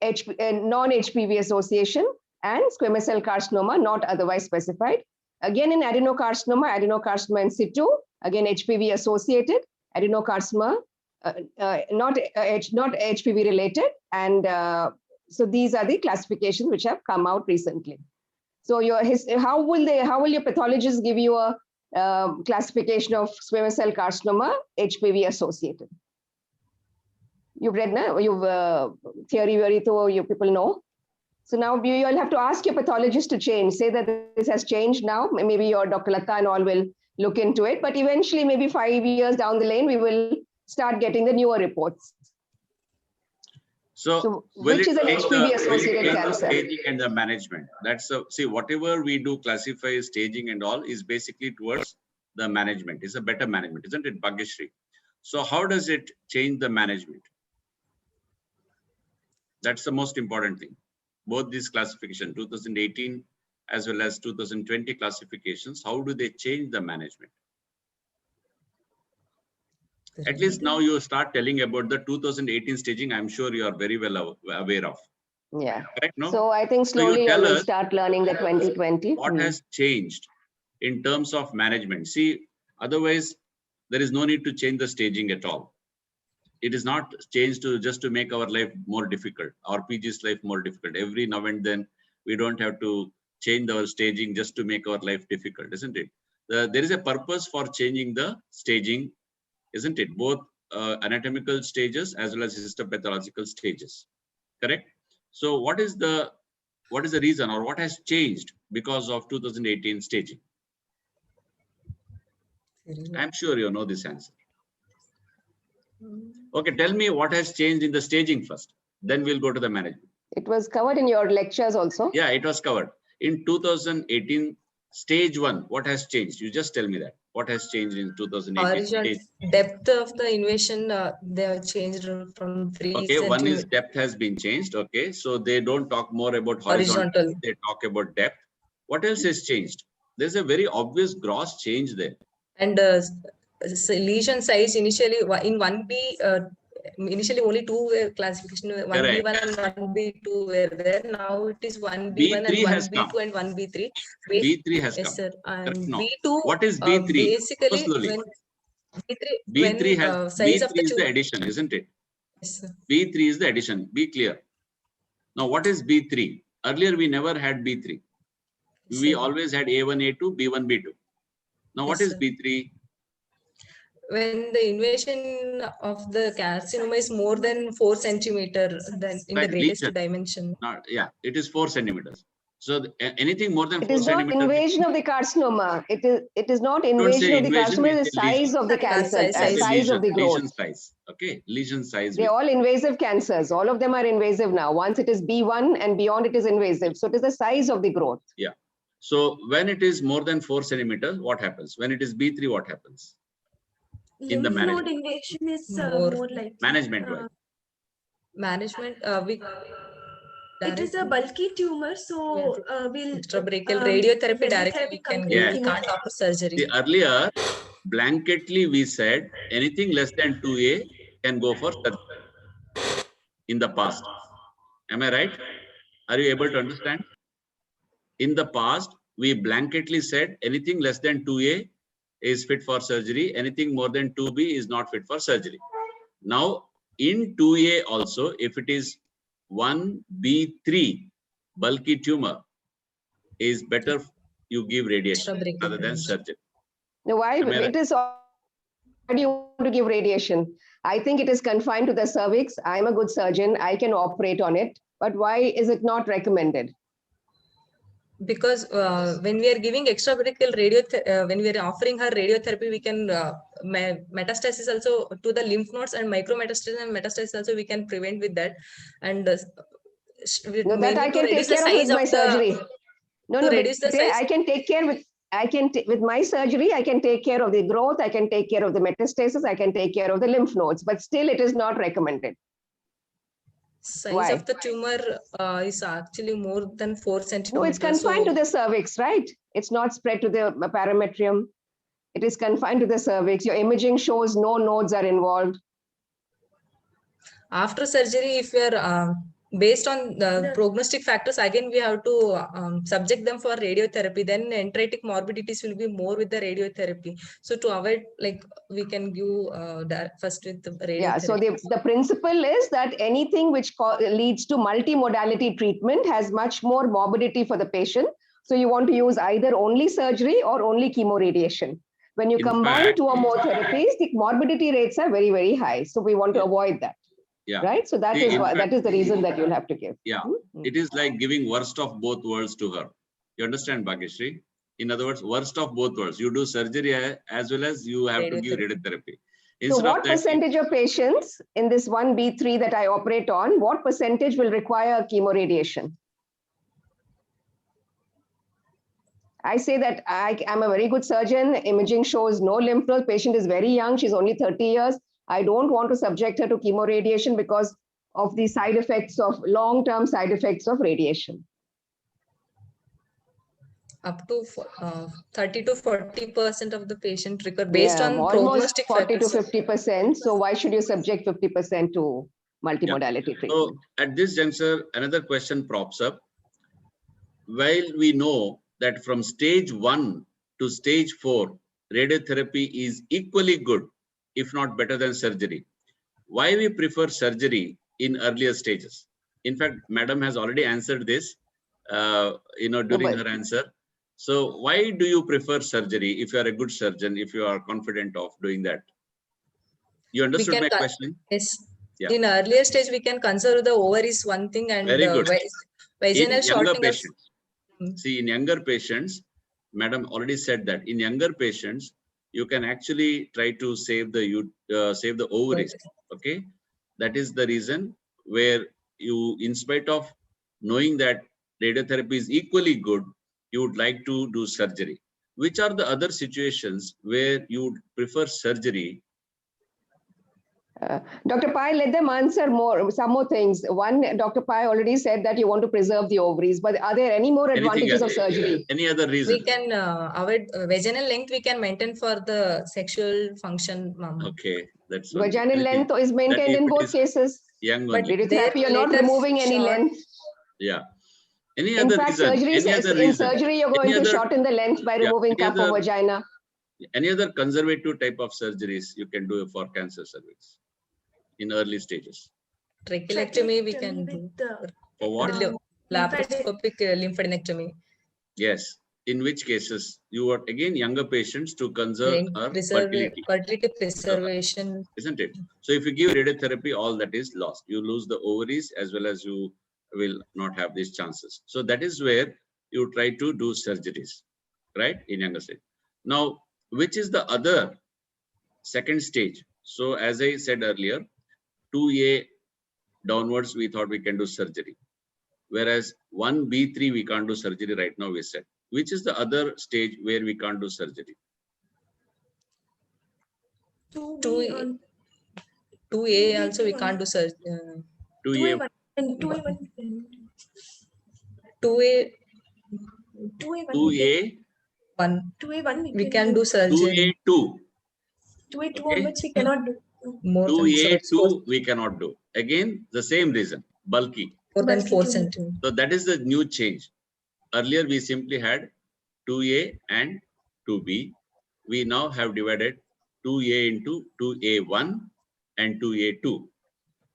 Speaker 4: non-HPV association, and squamous cell carcinoma not otherwise specified. Again, in adenocarcinoma in situ, again HPV associated, adenocarcinoma, not HPV related. And so these are the classifications which have come out recently. So how will your pathologist give you a classification of squamous cell carcinoma, HPV associated? You've read, no? You've theory, so you people know. So now you'll have to ask your pathologist to change. Say that this has changed now. Maybe your Dr. Lata and all will look into it. But eventually, maybe 5 years down the lane, we will start getting the newer reports.
Speaker 5: So
Speaker 4: which is an HPV-associated
Speaker 5: the
Speaker 4: cancer?
Speaker 5: staging and the management. That's see, whatever we do, classify, staging, and all is basically towards the management. It's a better management, isn't it, Bhagyashree? So how does it change the management? That's the most important thing. Both these classification, 2018 as well as 2020 classifications, how do they change the management? At least now you start telling about the 2018 staging. I'm sure you are very well aware of.
Speaker 4: Yeah.
Speaker 5: Correct, no?
Speaker 4: So I think slowly I will start learning the 2020.
Speaker 5: What has changed in terms of management? See, otherwise there is no need to change the staging at all. It is not changed to just to make our life more difficult, our PG's life more difficult. Every now and then we don't have to change our staging just to make our life difficult, isn't it? There is a purpose for changing the staging, isn't it? Both anatomical stages as well as histopathological stages, correct? So what is the reason, or what has changed because of 2018 staging? I'm sure you know this answer. Okay, tell me what has changed in the staging first, then we'll go to the management.
Speaker 4: It was covered in your lectures also.
Speaker 5: Yeah, it was covered. In 2018, stage 1, what has changed? You just tell me that. What has changed in 2018?
Speaker 6: Depth of the invasion, they have changed from 3
Speaker 5: Okay, one is
Speaker 6: centimeters.
Speaker 5: depth has been changed. Okay, so they don't talk more about horizontal, they talk about depth. What else has changed? There's a very obvious gross change there.
Speaker 6: And lesion size initially in 1B, initially only 2 were classification, 1B1 and 1B2 were there. Now it is 1B1 and 1B2 and 1B3.
Speaker 5: B3 has
Speaker 6: yes,
Speaker 5: come.
Speaker 6: sir. And
Speaker 5: No.
Speaker 6: B2.
Speaker 5: What is B3?
Speaker 6: Basically, when
Speaker 5: B3 has
Speaker 6: size
Speaker 5: B3
Speaker 6: of the
Speaker 5: is the
Speaker 6: tumor.
Speaker 5: addition, isn't it?
Speaker 6: Yes, sir.
Speaker 5: B3 is the addition. Be clear. Now, what is B3? Earlier, we never had B3. We always had A1, A2, B1, B2. Now, what is B3?
Speaker 6: When the invasion of the carcinoma is more than 4 centimeters, then in the greatest dimension.
Speaker 5: Yeah, it is 4 centimeters. So anything more than 4
Speaker 4: centimeters. It is not invasion of the carcinoma. It is not invasion of the carcinoma. The size of the cancer, size of the growth.
Speaker 5: Lesion size. Okay, lesion size.
Speaker 4: They're all invasive cancers. All of them are invasive now. Once it is B1 and beyond, it is invasive. So it is the size of the growth.
Speaker 5: Yeah. So when it is more than 4 centimeters, what happens? When it is B3, what happens? In the management.
Speaker 1: Lymph node invasion is more like
Speaker 5: management wise.
Speaker 6: Management,
Speaker 1: it is a bulky tumor, so we'll
Speaker 6: extrabrachial radiotherapy directly we can give. We can't offer surgery.
Speaker 5: See, earlier, blanketly we said anything less than 2A can go for surgery in the past. Am I right? Are you able to understand? In the past, we blanketly said anything less than 2A is fit for surgery. Anything more than 2B is not fit for surgery. Now, in 2A also, if it is 1B3 bulky tumor, is better you give radiation rather than surgery.
Speaker 4: No, why it is? Why do you want to give radiation? I think it is confined to the cervix. I'm a good surgeon. I can operate on it. But why is it not recommended?
Speaker 6: Because when we are giving extrabrachial when we are offering her radiotherapy, we can metastasis also to the lymph nodes, and micrometastasis and metastasis also we can prevent with that. And
Speaker 4: that I can take care of with my surgery. I can take care with. With my surgery, I can take care of the growth. I can take care of the metastasis. I can take care of the lymph nodes. But still, it is not recommended.
Speaker 6: Size of the tumor is actually more than 4 centimeters.
Speaker 4: No, it's confined to the cervix, right? It's not spread to the parametrium. It is confined to the cervix. Your imaging shows no nodes are involved.
Speaker 6: After surgery, if you are based on the prognostic factors, again we have to subject them for radiotherapy. Then enteric morbidities will be more with the radiotherapy. So to avoid, like, we can give first with the radiotherapy.
Speaker 4: Yeah, so the principle is that anything which leads to multimodality treatment has much more morbidity for the patient. So you want to use either only surgery or only chemoradiation. When you
Speaker 5: In
Speaker 4: combine
Speaker 5: fact-
Speaker 4: 2 or more therapies, the morbidity rates are very, very high. So we want to avoid that.
Speaker 5: Yeah.
Speaker 4: Right? So that
Speaker 5: See,
Speaker 4: is
Speaker 5: in
Speaker 4: why, that
Speaker 5: fact-
Speaker 4: is the reason that you'll have to give.
Speaker 5: Yeah. It is like giving worst of both worlds to her. You understand, Bhagyashree? In other words, worst of both worlds. You do surgery as well as you have to give radiotherapy.
Speaker 4: So
Speaker 5: Instead
Speaker 4: what
Speaker 5: of that,
Speaker 4: percentage of patients in this 1B3 that I operate on, what percentage will require chemoradiation? I say that I'm a very good surgeon. Imaging shows no lymph node. Patient is very young. She's only 30 years. I don't want to subject her to chemoradiation because of the side effects of long-term side effects of radiation.
Speaker 6: Up to 30 to 40% of the patient recur based on
Speaker 4: almost
Speaker 6: prognostic
Speaker 4: 40 to
Speaker 6: factors.
Speaker 4: 50%. So why should you subject 50% to multimodality treatment?
Speaker 5: so at this juncture, another question props up. While we know that from stage 1 to stage 4, radiotherapy is equally good, if not better than surgery, why we prefer surgery in earlier stages? In fact, Madam has already answered this, during her answer. So why do you prefer surgery if you are a good surgeon, if you are confident of doing that? You understood my question?
Speaker 6: Yes.
Speaker 5: Yeah.
Speaker 6: In earlier stage, we can conserve the ovaries one thing and
Speaker 5: Very good.
Speaker 6: vaginal
Speaker 5: In younger
Speaker 6: shortening.
Speaker 5: patients, see, in younger patients, Madam already said that in younger patients, you can actually try to save the ovaries. Okay, that is the reason where you, in spite of knowing that radiotherapy is equally good, you would like to do surgery. Which are the other situations where you would prefer surgery?
Speaker 4: Dr. Pai, let them answer some more things. One, Dr. Pai already said that you want to preserve the ovaries, but are there any more advantages of surgery?
Speaker 5: Any other reason?
Speaker 6: We can avoid vaginal length. We can maintain for the sexual function.
Speaker 5: Okay, that's
Speaker 4: vaginal length is maintained in both cases.
Speaker 5: Young
Speaker 6: But
Speaker 5: only.
Speaker 4: Radiotherapy, you're not removing any length.
Speaker 5: Yeah. Any
Speaker 4: In
Speaker 5: other
Speaker 4: fact,
Speaker 5: reason?
Speaker 4: in surgery, you're going to shorten the length by removing cup of vagina.
Speaker 5: Any other conservative type of surgeries you can do for cancer cervix in early stages?
Speaker 6: Trachelectomy we can do.
Speaker 5: For what?
Speaker 6: Laparoscopic lymphadenectomy.
Speaker 5: Yes. In which cases you are again younger patients to conserve our fertility.
Speaker 6: Fertility preservation.
Speaker 5: Isn't it? So if you give radiotherapy, all that is lost. You lose the ovaries as well as you will not have these chances. So that is where you try to do surgeries, right? In younger stage. Now, which is the other second stage? So as I said earlier, 2A downwards, we thought we can do surgery. Whereas 1B3, we can't do surgery right now, we said. Which is the other stage where we can't do surgery?
Speaker 6: 2A also we can't do surgery.
Speaker 5: 2A.
Speaker 6: 2A 1 we can do surgery.
Speaker 5: 2A2.
Speaker 1: 2A2 onwards we cannot do.
Speaker 6: More
Speaker 5: 2A2 we cannot do. Again, the same reason, bulky.
Speaker 6: More than 4 centimeters.
Speaker 5: So that is the new change. Earlier we simply had 2A and 2B. We now have divided 2A into 2A1 and 2A2.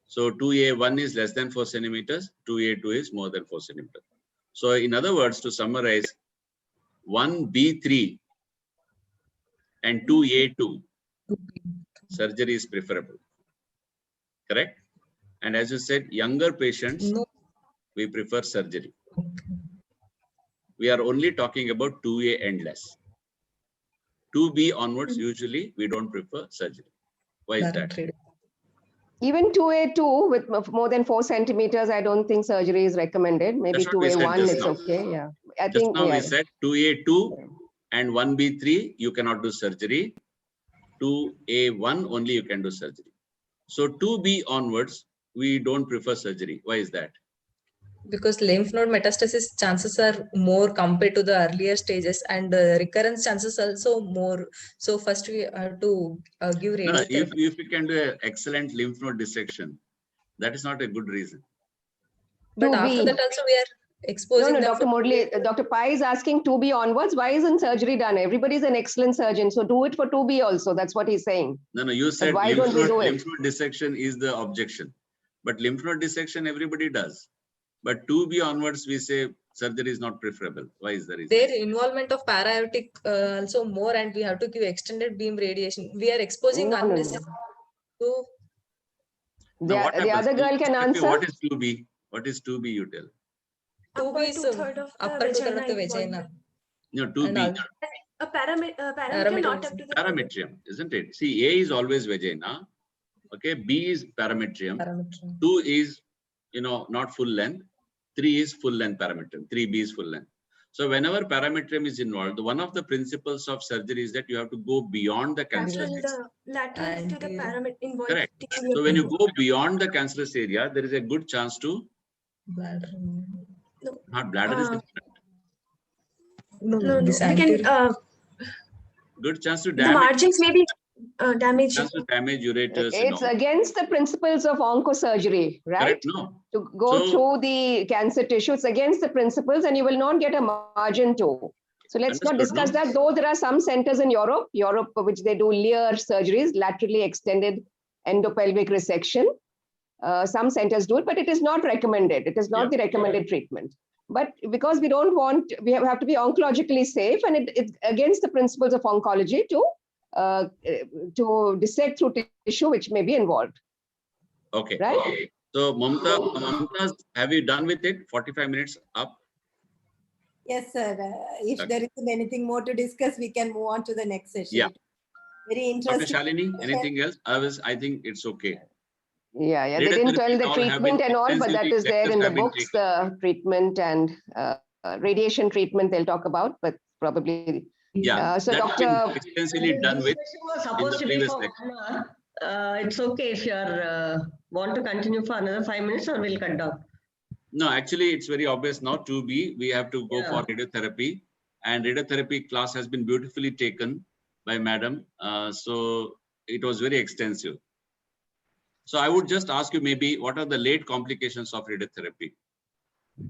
Speaker 5: So 2A1 is less than 4 centimeters, 2A2 is more than 4 centimeters. So in other words, to summarize, 1B3 and 2A2 surgery is preferable. Correct? And as you said, younger patients, we prefer surgery. We are only talking about 2A and less. 2B onwards, usually we don't prefer surgery. Why is that?
Speaker 4: Even 2A2 with more than 4 centimeters, I don't think surgery is recommended. Maybe 2A1, it's okay. Yeah, I think
Speaker 5: now we said 2A2 and 1B3, you cannot do surgery. 2A1 only you can do surgery. So 2B onwards, we don't prefer surgery. Why is that?
Speaker 6: Because lymph node metastasis chances are more compared to the earlier stages, and recurrence chances also more. So first we have to give radiotherapy.
Speaker 5: If you can do an excellent lymph node dissection, that is not a good reason.
Speaker 6: But after that also we are exposing.
Speaker 4: No, Dr. Murli, Dr. Pai is asking 2B onwards. Why isn't surgery done? Everybody's an excellent surgeon, so do it for 2B also. That's what he's saying.
Speaker 5: No, you said
Speaker 4: why don't we do it?
Speaker 5: Lymph node dissection is the objection, but lymph node dissection everybody does. But 2B onwards, we say surgery is not preferable? Why is the reason?
Speaker 6: Their involvement of para-aortic also more, and we have to give extended beam radiation. We are exposing
Speaker 4: No, no, no.
Speaker 6: unnecessary to
Speaker 5: Now, what
Speaker 4: The
Speaker 5: happens?
Speaker 4: other girl can answer.
Speaker 5: What is 2B? What is 2B, you tell?
Speaker 6: upper two-third of the vagina.
Speaker 5: No, 2B.
Speaker 1: A parameter not up to the
Speaker 5: Parametrium, isn't it? See, A is always vagina. Okay, B is parametrium. 2 is, not full length. 3 is full length parametrium. 3B is full length. So whenever parametrium is involved, one of the principles of surgery is that you have to go beyond the cancerous area.
Speaker 1: lateral to the parameter involved.
Speaker 5: Correct. So when you go beyond the cancerous area, there is a good chance to
Speaker 6: Bladder.
Speaker 5: not bladder is different.
Speaker 1: No, we can.
Speaker 5: Good chance to
Speaker 1: The
Speaker 5: damage.
Speaker 1: margins may be damaged.
Speaker 5: Chance to damage ureters.
Speaker 4: It's against the principles of oncosurgery, right?
Speaker 5: Correct. No.
Speaker 4: To go through the cancer tissue, it's against the principles, and you will not get a margin to. So let's not discuss that. Though there are some centers in Europe, which they do Lear surgeries, laterally extended endopelvic resection. Some centers do it, but it is not recommended. It is not the recommended treatment. But because we don't want, we have to be oncologically safe, and it's against the principles of oncology to dissect through tissue which may be involved.
Speaker 5: Okay.
Speaker 4: Right?
Speaker 5: Okay. So Mumtaz, have you done with it? 45 minutes up.
Speaker 3: Yes, sir. If there isn't anything more to discuss, we can move on to the next session.
Speaker 5: Yeah.
Speaker 3: Very interesting.
Speaker 5: Dr. Shalini, anything else? I think it's okay.
Speaker 4: Yeah, they didn't tell the treatment and all, but that is there in the books, the treatment and radiation treatment they'll talk about, but probably.
Speaker 5: Yeah,
Speaker 4: so
Speaker 5: that's
Speaker 4: Dr.
Speaker 5: been extensively done with
Speaker 2: Was supposed to be for 1 hour. It's okay if you want to continue for another 5 minutes, or we'll cut down.
Speaker 5: No, actually, it's very obvious now. 2B, we have to go for radiotherapy, and radiotherapy class has been beautifully taken by Madam. So it was very extensive. So I would just ask you maybe what are the late complications of radiotherapy?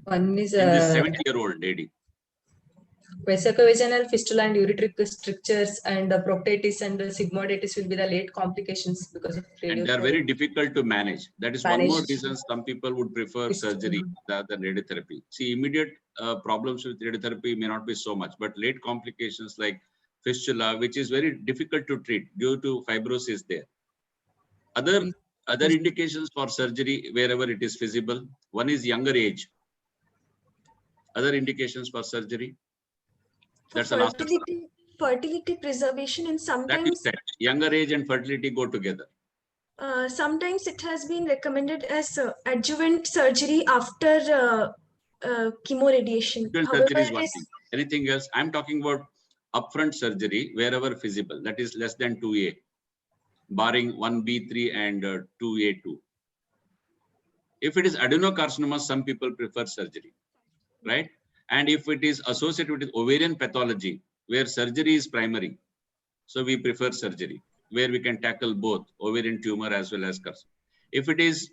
Speaker 6: One is
Speaker 5: in this 70-year-old lady.
Speaker 6: Vesicovaginal fistula and ureteric strictures and proctitis and sigmoiditis will be the late complications because of radiotherapy.
Speaker 5: And they are very difficult to manage. That is one more reason some people would prefer surgery rather than radiotherapy. See, immediate problems with radiotherapy may not be so much, but late complications like fistula, which is very difficult to treat due to fibrosis there. Other indications for surgery wherever it is feasible. One is younger age. Other indications for surgery. That's the last one.
Speaker 1: Fertility preservation, and sometimes
Speaker 5: that you said, younger age and fertility go together.
Speaker 1: Sometimes it has been recommended as adjuvant surgery after chemoradiation.
Speaker 5: Adjuvant surgery is one thing. Anything else? I'm talking about upfront surgery wherever feasible. That is less than 2A, barring 1B3 and 2A2. If it is adenocarcinoma, some people prefer surgery, right? And if it is associated with ovarian pathology, where surgery is primary, so we prefer surgery, where we can tackle both ovarian tumor as well as carcinoma. If it is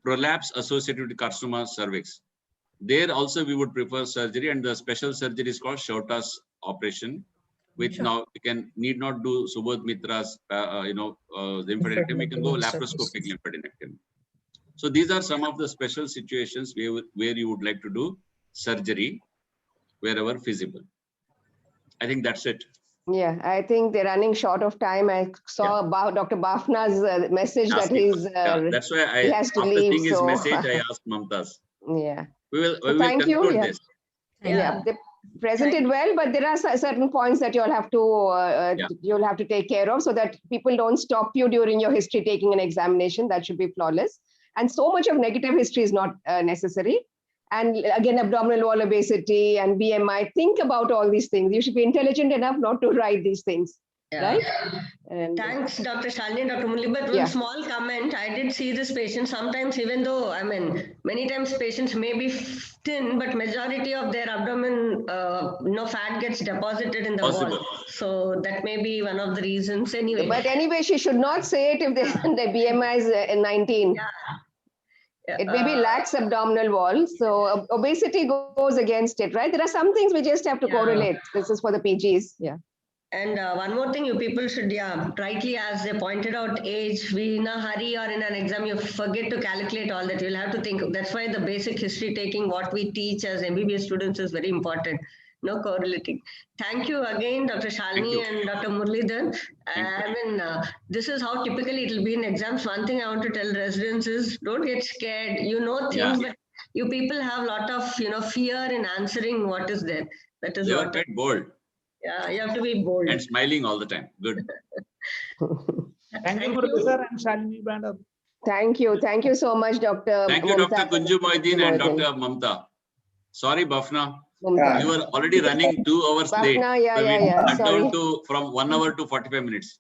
Speaker 5: prolapse associated with carcinoma cervix, there also we would prefer surgery, and the special surgery is called Shautas operation, which now we need not do Subodh Mitra's, lymphadenectomy. We can go laparoscopic lymphadenectomy. So these are some of the special situations where you would like to do surgery wherever feasible. I think that's it.
Speaker 4: Yeah, I think they're running short of time. I saw Dr. Bafna's message that he's
Speaker 5: that's why
Speaker 4: he has to leave.
Speaker 5: Seeing his message, I asked Mumtaz.
Speaker 4: Yeah.
Speaker 5: We will
Speaker 4: thank you.
Speaker 5: This.
Speaker 4: Yeah. They presented well, but there are certain points that you'll have to take care of so that people don't stop you during your history taking an examination. That should be flawless. And so much of negative history is not necessary. And again, abdominal wall obesity and BMI, think about all these things. You should be intelligent enough not to write these things, right? And
Speaker 2: thanks, Dr. Shalini, Dr. Murali. But one small comment, I did see this patient sometimes, even though, many times patients may be thin, but majority of their abdomen, fat gets deposited in the wall. So that may be one of the reasons anyway.
Speaker 4: But anyway, she should not say it if the BMI is 19.
Speaker 2: Yeah.
Speaker 4: It may be lax abdominal wall. So obesity goes against it, right? There are some things we just have to correlate. This is for the PGs. Yeah.
Speaker 2: And one more thing, you people should, rightly as they pointed out, age, we in a hurry or in an exam, you forget to calculate all that. You'll have to think. That's why the basic history taking, what we teach as MBBS students is very important. No correlating. Thank you again, Dr. Shalini and Dr. Muralidharan. This is how typically it will be in exams. One thing I want to tell residents is don't get scared. You know things, but you people have a lot of, fear in answering what is there. That is
Speaker 5: You're
Speaker 2: what.
Speaker 5: quite bold.
Speaker 2: Yeah, you have to be bold.
Speaker 5: And smiling all the time. Good.
Speaker 7: Thank you, Professor and Shalini Madam.
Speaker 4: Thank you. Thank you so much, Dr.
Speaker 5: Thank you, Dr. Kunju Moideen and Dr. Mamta. Sorry, Bafna.
Speaker 4: Mumtaz.
Speaker 5: You were already running 2 hours late.
Speaker 4: Bafna,
Speaker 5: Cut
Speaker 4: sorry.
Speaker 5: down to from 1 hour to 45 minutes.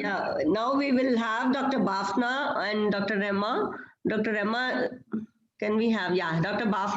Speaker 2: Yeah, now we will have Dr. Bafna and Dr. Rema. Dr. Rema, can we have, Dr. Bafna.